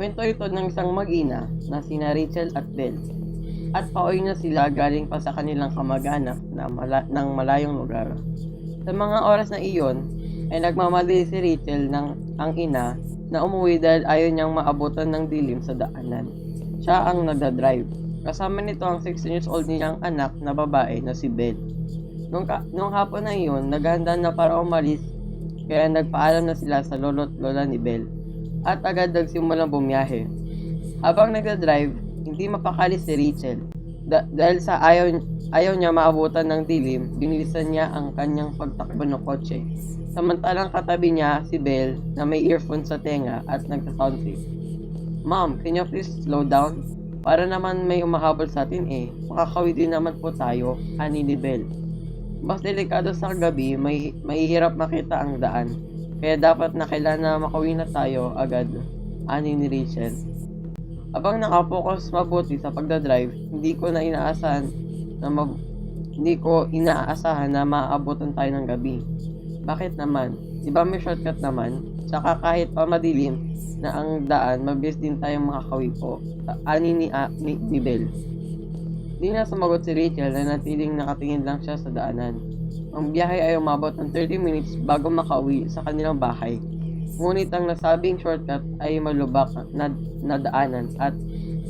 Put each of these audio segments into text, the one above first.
Kwento ito ng isang mag-ina na sina Rachel at Belle. At pauwi na sila galing pa sa kanilang kamag-anak na ng malayong lugar. Sa mga oras na iyon, ay nagmamadali si Rachel ng ang ina na umuwi dahil ayaw niyang maabutan ng dilim sa daanan. Siya ang nagdadrive. Kasama nito ang 16 years old niyang anak na babae na si Belle. Nung hapon na iyon, naghanda na para umalis, kaya nagpaalam na sila sa lolo't lola ni Belle at agad nagsimulang bumiyahe. Habang nagdadrive, hindi mapakali si Rachel. Dahil sa ayaw niya maabutan ng dilim, binilisan niya ang kanyang pagtakbo ng kotse. Samantalang katabi niya si Belle na may earphone sa tenga at nagsa-soundtrack. "Ma'am, can you please slow down? Para naman may umahabol sa atin eh. Makakawid din naman po tayo," ani ni Belle. Mas delikado sa gabi, mahihirap makita ang daan. Kaya dapat na kailangan na makauwi na tayo agad, ani ni Rachel. Habang nakapokus mabuti sa pagdadrive, hindi ko inaasahan na maaabutan tayo ng gabi. Bakit naman? Diba may shortcut naman? Saka kahit pa madilim na ang daan, mabilis din tayong makakawi po, ani ni Belle. Di na sumagot si Rachel na natiling nakatingin lang siya sa daanan. Ang biyahe ay umabot ng 30 minutes bago makauwi sa kanilang bahay. Ngunit ang nasabing shortcut ay malubak na daanan at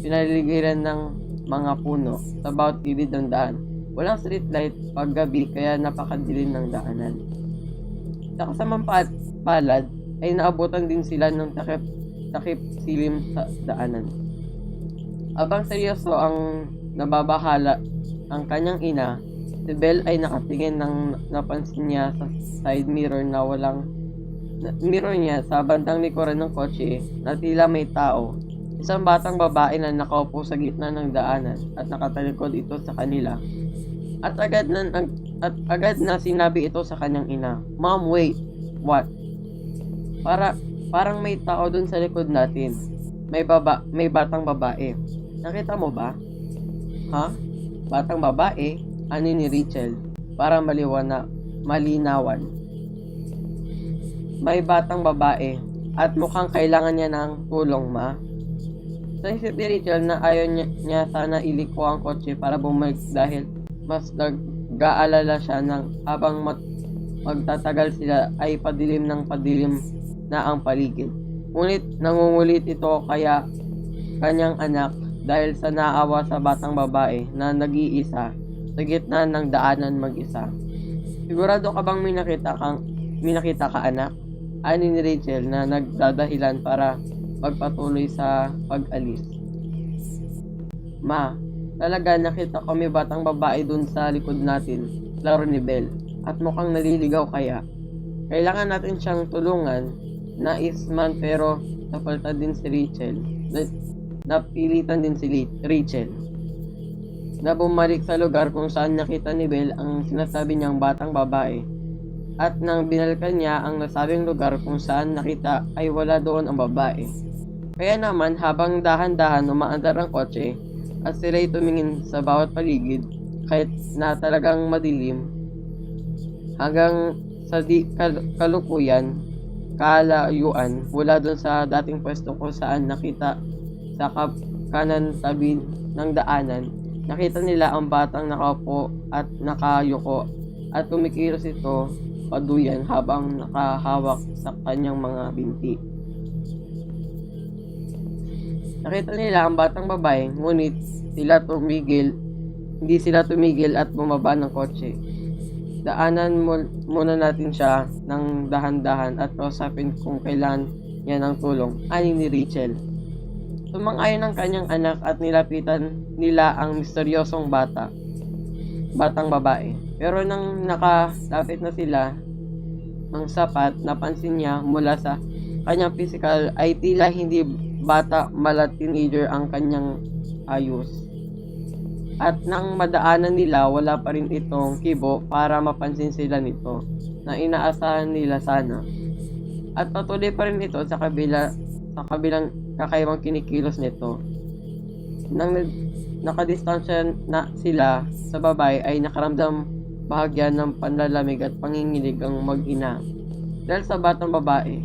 pinaliligiran ng mga puno sa bawat gilid ng daan. Walang street light paggabi kaya napakadilim ng daanan. Sa kasamang palad ay naabutan din sila ng takip silim sa daanan. Abang seryoso ang nababahala ang kanyang ina, si Belle ay nakatingin nang napansin niya sa side mirror niya sa bandang likuran ng kotse na tila may tao. Isang batang babae na nakaupo sa gitna ng daanan at nakatalikod ito sa kanila. At agad na sinabi ito sa kanyang ina, "Mom, wait, what?" Parang may tao dun sa likod natin. May batang babae. Nakita mo ba? Ha? Batang babae? Ani ni Rachel para malinawan. May batang babae at mukhang kailangan niya ng tulong, ma. Sa isip ni Rachel na ayaw niya sana iliko ang kotse para bumalik dahil mas nag-aalala siya ng habang magtatagal sila ay padilim na ang paligid. Ngunit nangungulit ito kaya kanyang anak dahil sa naawa sa batang babae na nag-iisa sa gitna ng daanan mag-isa. "Sigurado ka bang may nakita ka anak?" ani ni Rachel na nagdadahilan para magpatuloy sa pag-alis. "Ma, talaga nakita ko may batang babae dun sa likod natin," laro ni Belle, "at mukhang naliligaw kaya. Kailangan natin siyang tulungan." Nais man pero napilitan din si Rachel na bumalik sa lugar kung saan nakita ni Belle ang sinasabi niyang batang babae. At nang binalikan niya ang nasabing lugar kung saan nakita ay wala doon ang babae. Kaya naman habang dahan-dahan umaandar ang kotse at sila'y tumingin sa bawat paligid kahit na talagang madilim hanggang sa kalayuan mula doon sa dating pwesto kung saan nakita sa kanan tabi ng daanan, nakita nila ang batang nakaupo at nakayuko at tumikilos ito paduyan habang nakahawak sa kanyang mga binti. Nakita nila ang batang babae, ngunit hindi sila tumigil at bumaba ng kotse. "Daanan muna natin siya ng dahan-dahan at kausapin kung kailan niya ng tulong," ani ni Rachel. Sumang-ayon ang kanyang anak at nilapitan nila ang misteryosong batang babae. Pero nang nakalapit na sila ng sapat, napansin niya mula sa kanyang physical ay tila hindi bata mala teenager ang kanyang ayos. At nang madaanan nila, wala pa rin itong kibo para mapansin sila nito na inaasahan nila sana. At patuloy pa rin ito sa kabilang kakaibang kinikilos nito. Nang nakadistansya na sila sa babae ay nakaramdam bahagyan ng panlalamig at panginginig ang mag-ina dahil sa batang babae.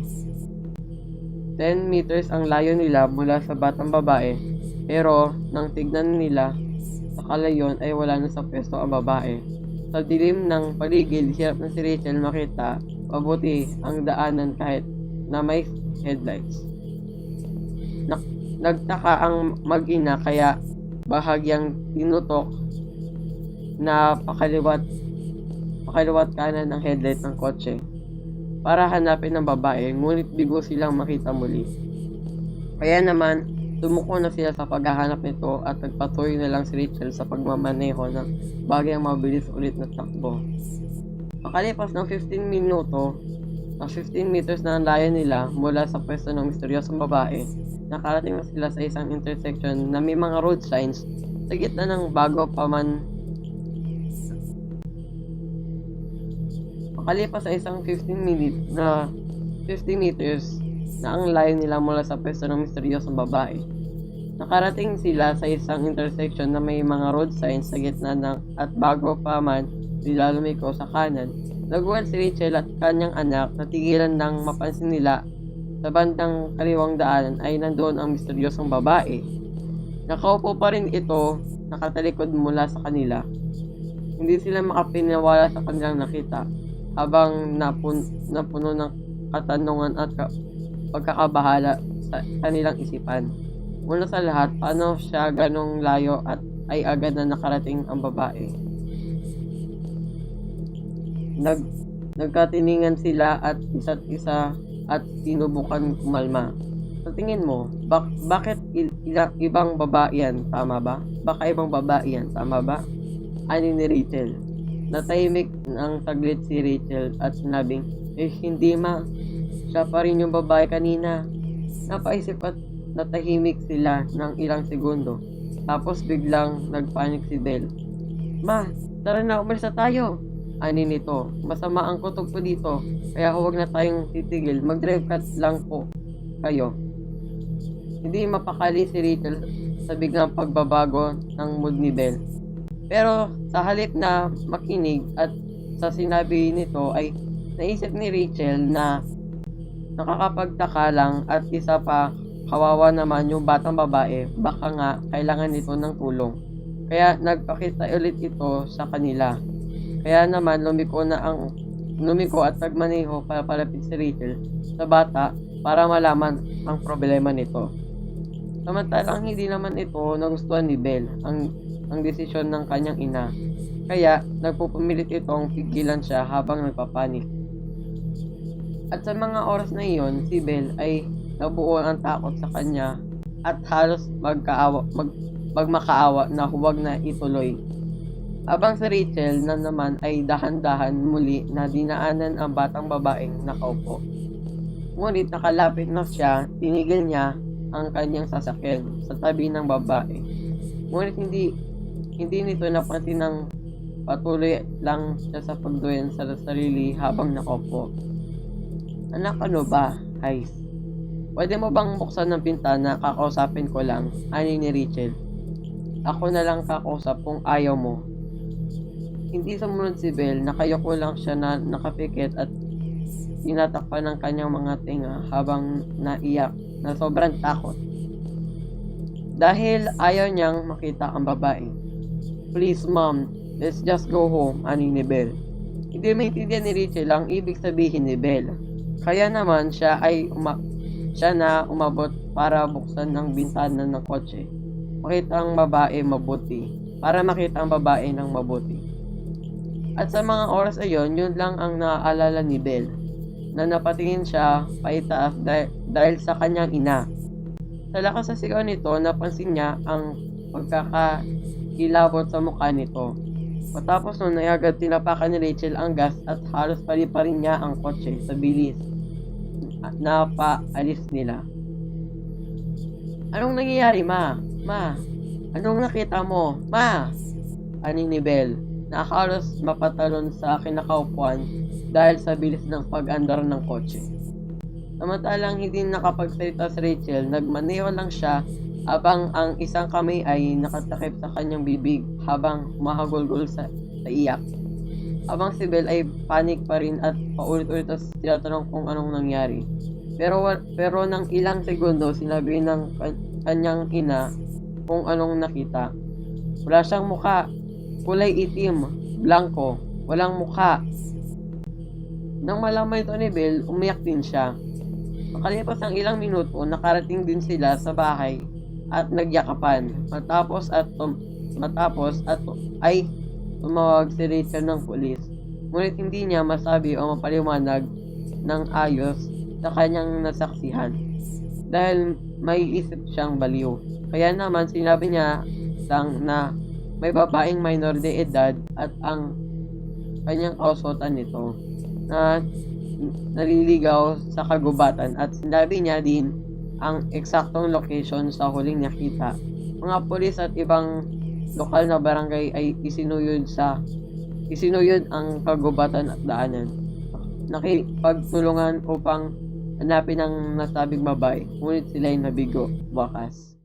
10 meters ang layo nila mula sa batang babae, pero nang tignan nila sa kalayon ay wala na sa pwesto ang babae. Sa dilim ng paligid, hirap na si Rachel makita mabuti ang daanan kahit na may headlights. Nagtaka ang mag-ina kaya bahagyang tinutok na pakaliwat kanan ng headlight ng kotse para hanapin ang babae, ngunit bigo silang makita muli. Kaya naman, tumuko na sila sa paghahanap nito at nagpatuloy na lang si Rachel sa pagmamaneho ng bagyang mabilis ulit na takbo. Makalipas ng 15 meters na ang layo nila mula sa pwesto ng misteryosong babae, nakarating na sila sa isang intersection na may mga road signs sa gitna ng bago pa man. Makalipas sa isang 50 meters na ang layo nila mula sa pwesto ng misteryosong babae, nakarating sila sa isang intersection na may mga road signs sa gitna at bago pa man sila lumiko sa kanan, nagulat si Rachel at kanyang anak na tigilan nang mapansin nila sa bandang kaliwang daanan ay nandoon ang misteryosong babae. Nakaupo pa rin ito, nakatalikod mula sa kanila. Hindi sila makapiniwala sa kanilang nakita, habang napuno ng katanungan at pagkakabahala sa kanilang isipan. Una sa lahat, paano siya ganong layo at ay agad na nakarating ang babae? Nagkatiningan sila at isa't isa at sinubukan kumalma. Sa tingin mo, bakit ibang babae yan, tama ba? Baka ibang babae yan, tama ba? Ani ni Rachel. Natahimik ng saglit si Rachel at sinabing, hindi ma, siya pa rin yung babae kanina. Napaisip at natahimik sila ng ilang segundo. Tapos biglang nagpanik si Belle. Ma, tara na, umalis na tayo. Ani nito, masama ang kutob ko dito, kaya huwag na tayong titigil, mag-drive cut lang po kayo. Hindi mapakali si Rachel sa biglang pagbabago ng mood ni Belle. Pero sa halip na makinig at sa sinabi nito ay naisip ni Rachel na nakakapagtaka lang at isa pa, kawawa naman yung batang babae, baka nga kailangan nito ng tulong. Kaya nagpakita ulit ito sa kanila. Kaya naman lumiko at nagmaneho para palapit si Rachel sa bata para malaman ang problema nito. Samantalang hindi naman ito nagustuhan ni Belle ang desisyon ng kanyang ina. Kaya nagpupumilit itong pigilan siya habang nagpapanik. At sa mga oras na iyon, si Belle ay nabuo ang takot sa kanya at halos magmakaawa na huwag na ituloy. Habang si Rachel na naman ay dahan-dahan muli na dinaanan ang batang babaeng nakaupo. Ngunit nakalapit na siya, tinigil niya ang kanyang sasakyan sa tabi ng babae. Ngunit hindi nito napansin ng patuloy lang siya sa pagduyan sa sarili habang nakaupo. Anak, ano ba, Hais? Pwede mo bang buksan ng pintana, kakausapin ko lang, ani ni Rachel. Ako na lang kakausap kung ayaw mo. Hindi sumunod si Belle, nakayoko lang siya na nakapikit at tinatakpan ng kanyang mga tinga habang naiyak na sobrang takot. Dahil ayaw niyang makita ang babae. Please mom, let's just go home, ani ni Belle. Hindi maintindihan ni Rachel ang ibig sabihin ni Belle. Kaya naman siya na umabot para buksan ang bintana ng kotse. Makita ang babae mabuti. Para makita ang babae ng mabuti. At sa mga oras ayon, yun lang ang naaalala ni Belle, na napatingin siya paitaas dahil sa kanyang ina. Sa lakas sa sigaw nito, napansin niya ang pagkakilabot sa mukha nito. Matapos nun ay agad tinapakan ni Rachel ang gas at halos paliparin niya ang kotse sa bilis na paalis nila. Anong nangyayari, ma? Ma, anong nakita mo? Ma! Ani ni Belle na halos mapatalon sa kinakaupuan dahil sa bilis ng pag-andar ng kotse. Samantalang hindi nakapagsalita si Rachel, nagmaneho lang siya habang ang isang kamay ay nakatakip sa kanyang bibig habang mahagulgol sa iyak. Habang si Belle ay panik pa rin at paulit-ulit tinatanong kung anong nangyari. Pero ng ilang segundo, sinabi ng kanyang ina kung anong nakita. Wala siyang muka, kulay itim, blanco, walang muka. Nang malaman ito ni Belle, umiyak din siya. Makalipas ng ilang minuto, nakarating din sila sa bahay at nagyakapan. Matapos ay tumawag si Rachel ng pulis. Ngunit hindi niya masabi o mapaliwanag ng ayos sa kanyang nasaksihan dahil may isip siyang baliw. Kaya naman sinabi niya lang na may babaeng minor de edad at ang kanyang kausotan nito na naliligaw sa kagubatan at sinabi niya din ang eksaktong location sa huling nakita. Mga pulis at ibang lokal na barangay ay isinuyod ang kagubatan at daanan. Nakipagtulungan upang hanapin ang nasabing babae, ngunit sila'y nabigo wakas.